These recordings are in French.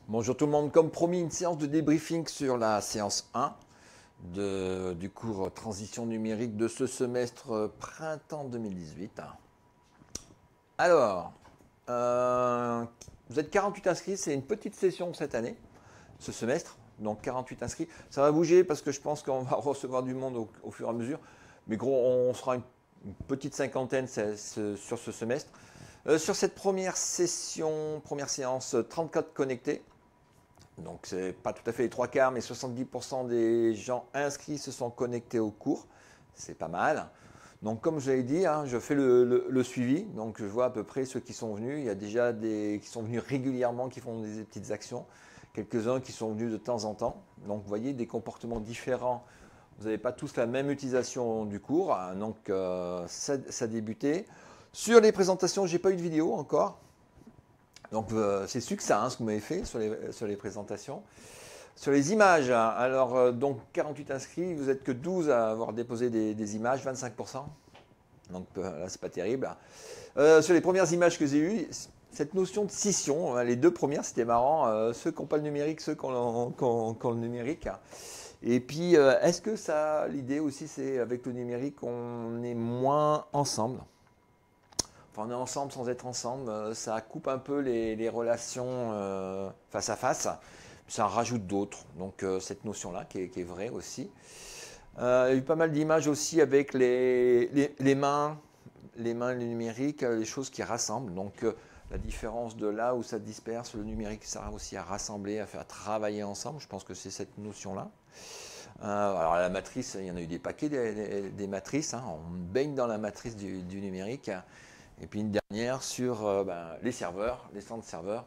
Bonjour tout le monde, comme promis, une séance de débriefing sur la séance 1 du cours Transition numérique de ce semestre printemps 2018. Alors, vous êtes 48 inscrits, c'est une petite session cette année, ce semestre, donc 48 inscrits. Ça va bouger parce que je pense qu'on va recevoir du monde au fur et à mesure, mais gros, on sera une petite cinquantaine sur ce semestre. Sur cette première session, première séance, 34 connectés. Donc c'est pas tout à fait les trois quarts, mais 70% des gens inscrits se sont connectés au cours. C'est pas mal. Donc comme je l'ai dit, hein, je fais le suivi. Donc je vois à peu près ceux qui sont venus. Il y a déjà des qui sont venus régulièrement, qui font des petites actions. Quelques-uns qui sont venus de temps en temps. Donc vous voyez des comportements différents. Vous n'avez pas tous la même utilisation du cours. Hein, donc ça a débuté. Sur les présentations, j'ai pas eu de vidéo encore. Donc c'est succinct hein, ce que vous m'avez fait sur les présentations. Sur les images, alors donc 48 inscrits, vous n'êtes que 12 à avoir déposé des images, 25%. Donc là, c'est pas terrible. Sur les premières images que j'ai eues, cette notion de scission, les deux premières, c'était marrant. Ceux qui n'ont pas le numérique, ceux qui ont le numérique. Et puis, est-ce que ça, l'idée aussi, c'est avec le numérique, on est moins ensemble? On est ensemble sans être ensemble, ça coupe un peu les relations face à face, ça en rajoute d'autres. Donc cette notion-là qui est vraie aussi. Il y a eu pas mal d'images aussi avec les mains, le numérique, les choses qui rassemblent. Donc la différence de là où ça disperse, le numérique sert aussi à rassembler, à faire travailler ensemble. Je pense que c'est cette notion-là. Alors la matrice, il y en a eu des paquets des matrices. Hein. On baigne dans la matrice du numérique. Et puis une dernière sur les serveurs, les centres serveurs.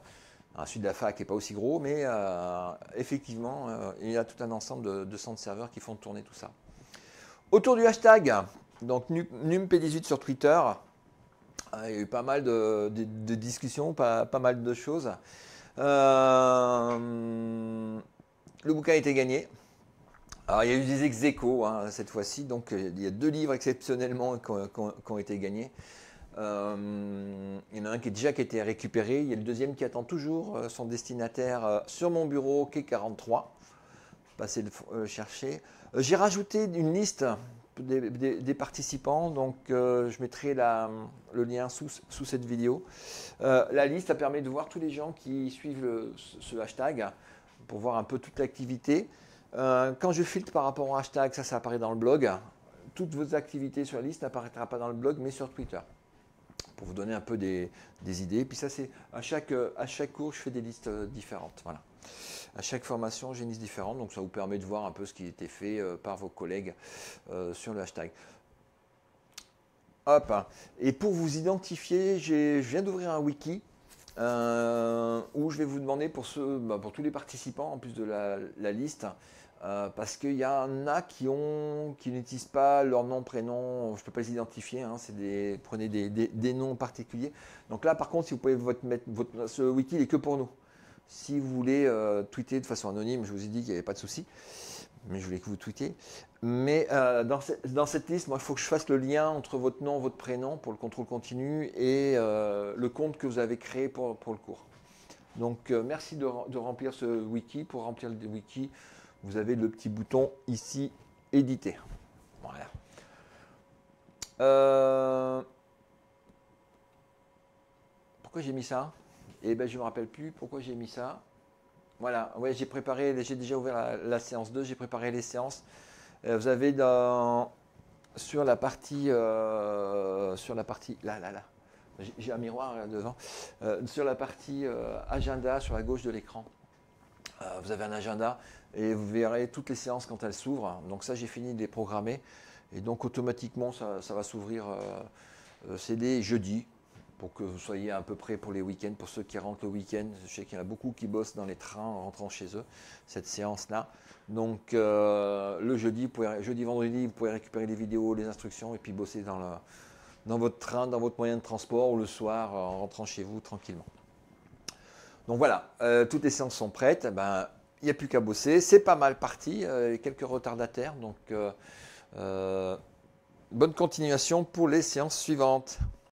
Celui de la fac n'est pas aussi gros, mais effectivement, il y a tout un ensemble de centres serveurs qui font tourner tout ça. Autour du hashtag, donc NumP18 sur Twitter, il y a eu pas mal de discussions, pas mal de choses. Le bouquin a été gagné. Alors, il y a eu des ex-aequo hein, cette fois-ci, donc il y a 2 livres exceptionnellement qui ont été gagnés. Il y en a un qui a été récupéré, il y a le deuxième qui attend toujours son destinataire sur mon bureau, quai 43. Passez le chercher. J'ai rajouté une liste des participants, donc je mettrai le lien sous cette vidéo. La liste, ça permet de voir tous les gens qui suivent ce hashtag pour voir un peu toute l'activité. Quand je filtre par rapport au hashtag, ça apparaît dans le blog. Toutes vos activités sur la liste n'apparaîtra pas dans le blog, mais sur Twitter. Pour vous donner un peu des idées. Puis ça, c'est à chaque cours, je fais des listes différentes. Voilà. À chaque formation, j'ai une liste différente. Donc ça vous permet de voir un peu ce qui a été fait par vos collègues sur le hashtag. Hop. Et pour vous identifier, je viens d'ouvrir un wiki où je vais vous demander pour tous les participants, en plus de la liste, parce qu'il y en a qui n'utilisent pas leur nom, prénom, je ne peux pas les identifier, hein, prenez des noms particuliers. Donc là, par contre, si vous pouvez mettre ce wiki, il est que pour nous. Si vous voulez tweeter de façon anonyme, je vous ai dit qu'il n'y avait pas de souci, mais je voulais que vous tweetiez. Mais dans cette liste, moi, il faut que je fasse le lien entre votre nom, votre prénom pour le contrôle continu et le compte que vous avez créé pour le cours. Donc, merci de remplir ce wiki. Pour remplir le wiki, vous avez le petit bouton ici, éditer. Voilà. Pourquoi j'ai mis ça? Eh bien, je ne me rappelle plus pourquoi j'ai mis ça. Voilà, ouais, j'ai déjà ouvert la séance 2, j'ai préparé les séances. Vous avez sur la partie, là, j'ai un miroir là devant, sur la partie agenda sur la gauche de l'écran. Vous avez un agenda et vous verrez toutes les séances quand elles s'ouvrent. Donc ça, j'ai fini de les programmer. Et donc automatiquement, ça va s'ouvrir CD jeudi pour que vous soyez à peu près pour les week-ends, pour ceux qui rentrent le week-end. Je sais qu'il y en a beaucoup qui bossent dans les trains en rentrant chez eux, cette séance-là. Donc le jeudi, vendredi, vous pouvez récupérer les vidéos, les instructions et puis bosser dans votre train, dans votre moyen de transport ou le soir en rentrant chez vous tranquillement. Donc voilà, toutes les séances sont prêtes, il n'y a plus qu'à bosser, c'est pas mal parti, quelques retardataires, donc bonne continuation pour les séances suivantes.